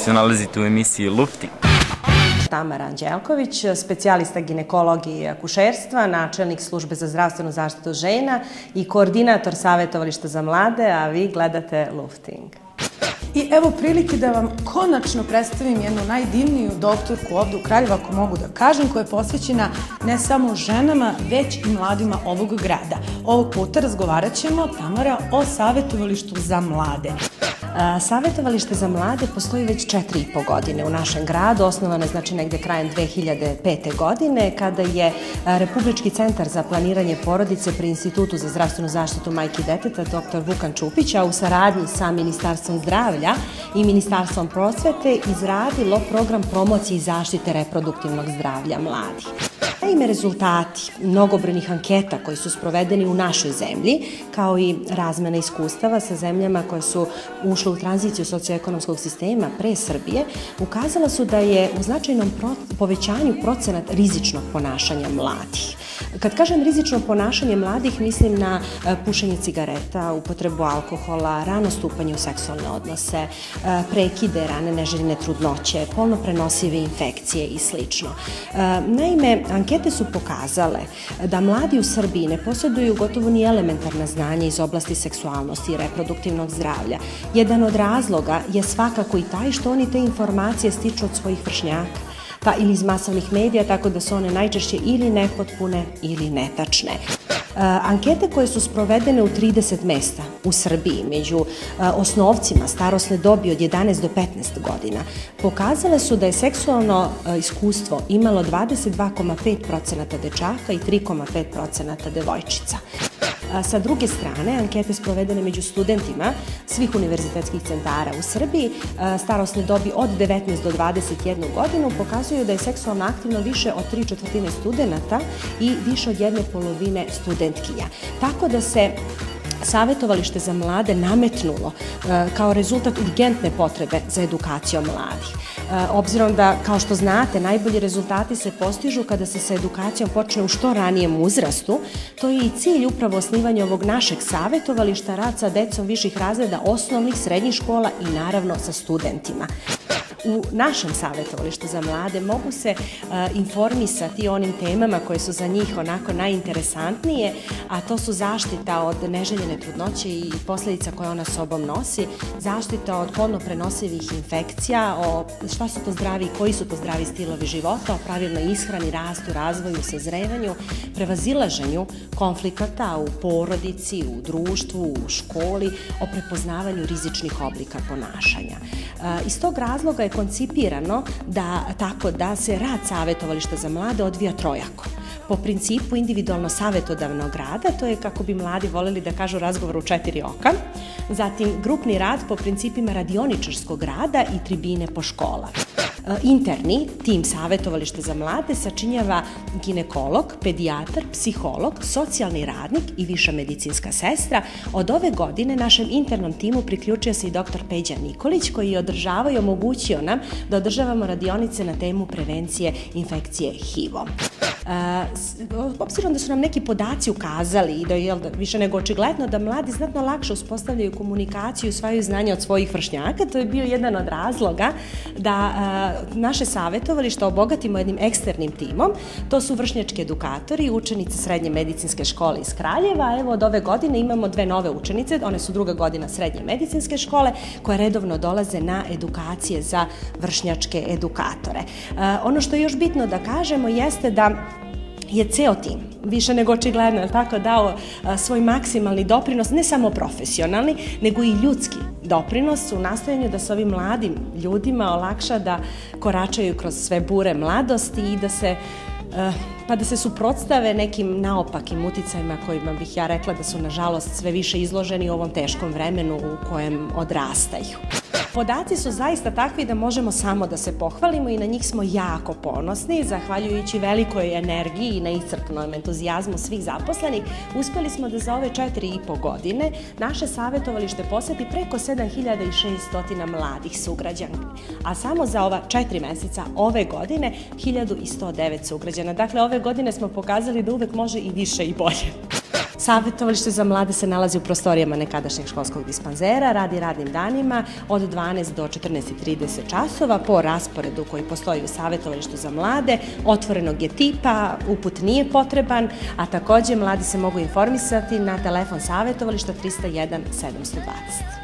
se nalazite u emisiji Lufting. Tamara Anđelković, specijalista ginekologije i akušerstva, načelnik službe za zdravstvenu zaštitu žena i koordinator savjetovališta za mlade, a vi gledate Lufting. I evo prilike da vam konačno predstavim jednu najdivniju doktorku ovdje u Kraljevu, ako mogu da kažem, koja je posvećena ne samo ženama, već i mladima ovog grada. Ovog puta razgovarat ćemo, Tamara, o savjetovalištu za mlade. Savjetovalište za mlade postoji već 4,5 godine u našem gradu, osnovano je znači negde krajem 2005. godine, kada je Republički centar za planiranje porodice pri Institutu za zdravstvenu zaštitu majke i deteta, dr. Vukan Čupić, a u saradnji sa Ministarstvom zdravlja i Ministarstvom prosvete izradilo program promocije i zaštite reproduktivnog zdravlja mladih. Naime, rezultati mnogobrojnih anketa koji su sprovedeni u našoj zemlji, kao i razmena iskustava sa zemljama koje su ušle u tranziciju socioekonomskog sistema pre Srbije, ukazala su da je u značajnom povećanju procenat rizičnog ponašanja mladih. Kad kažem rizično ponašanje mladih, mislim na pušenje cigareta, upotrebu alkohola, rano stupanje u seksualne odnose, prekide, rane neželjene trudnoće, polno prenosive infekcije i sl. Naime, ankete su pokazale da mladi u Srbiji ne posjeduju gotovo ni elementarna znanja iz oblasti seksualnosti i reproduktivnog zdravlja. Jedan od razloga je svakako i taj što oni te informacije stiču od svojih vršnjaka, pa ili iz masovnih medija, tako da su one najčešće ili nepotpune ili netačne. Ankete koje su sprovedene u 30 mesta u Srbiji među osnovcima starosne dobi od 11 do 15 godina pokazale su da je seksualno iskustvo imalo 22,5% dečaka i 3,5% devojčica. Sa druge strane, ankete sprovedene među studentima svih univerzitetskih centara u Srbiji starosne dobi od 19 do 21 godinu pokazuju da je seksualno aktivno više od 3/4 studenata i više od 1/2 studentkinja. Tako da se savjetovalište za mlade nametnulo kao rezultat urgentne potrebe za edukacijom mladih. Obzirom da, kao što znate, najbolji rezultati se postižu kada se sa edukacijom počne u što ranijem uzrastu, to je i cilj upravo osnivanja ovog našeg savjetovališta, rad sa decom viših razreda osnovnih, srednjih škola i naravno sa studentima. U našem savjetovalištu za mlade mogu se informisati o onim temama koje su za njih onako najinteresantnije, a to su zaštita od neželjene trudnoće i posljedica koje ona sobom nosi, zaštita od polno prenosivih infekcija, o šta su to zdravi i koji su to zdravi stilovi života, o pravilnoj ishrani, rastu, razvoju, sazrevanju, prevazilaženju konflikata u porodici, u društvu, u školi, o prepoznavanju rizičnih oblika ponašanja. Iz tog razloga je koncipirano tako da se rad savjetovališta za mlade odvija trojako. Po principu individualno savjetodavnog rada, to je, kako bi mladi voleli da kažu, razgovor u 4 oka. Zatim grupni rad po principima radioničarskog rada i tribine po škola. Interni tim savjetovališta za mlade sačinjava ginekolog, pedijatar, psiholog, socijalni radnik i viša medicinska sestra. Od ove godine našem internom timu priključio se i dr. Peđa Nikolić, koji je održavao i omogućio nam da održavamo radionice na temu prevencije infekcije HIV-om. Obzirom da su nam neki podaci ukazali i da je više nego očigledno da mladi znatno lakše uspostavljaju komunikaciju i usvajaju znanja od svojih vršnjaka, to je bio jedan od razloga da naše savjetovalište obogatimo jednim eksternim timom. To su vršnjački edukatori, učenice Srednje medicinske škole iz Kraljeva. Evo, od ove godine imamo 2 nove učenice, one su 2. godina Srednje medicinske škole, koje redovno dolaze na edukacije za vršnjačke edukatore. Ono što je još bitno da kažemo jeste da je ceo tim, više nego očigledno, tako, dao svoj maksimalni doprinos, ne samo profesionalni, nego i ljudski doprinos u nastojanju da se ovim mladim ljudima olakša da koračaju kroz sve bure mladosti i da se suprotstave nekim naopakim uticajima kojima bih ja rekla da su nažalost sve više izloženi u ovom teškom vremenu u kojem odrastaju. Podaci su zaista takvi da možemo samo da se pohvalimo i na njih smo jako ponosni. Zahvaljujući velikoj energiji i neiscrpnom entuzijazmu svih zaposlenih, uspeli smo da za ove 4,5 godine naše savjetovalište poseti preko 7600 mladih sugrađana, a samo za ova 4 meseca ove godine 1109 sugrađana. Dakle, ove godine smo pokazali da uvek može i više i bolje. Savetovalište za mlade se nalazi u prostorijama nekadašnjeg školskog dispanzera, radi radnim danima od 12 do 14:30 časova po rasporedu koji postoji u Savetovalištu za mlade, otvorenog je tipa, uput nije potreban, a takođe mladi se mogu informisati na telefon Savetovališta 301 720.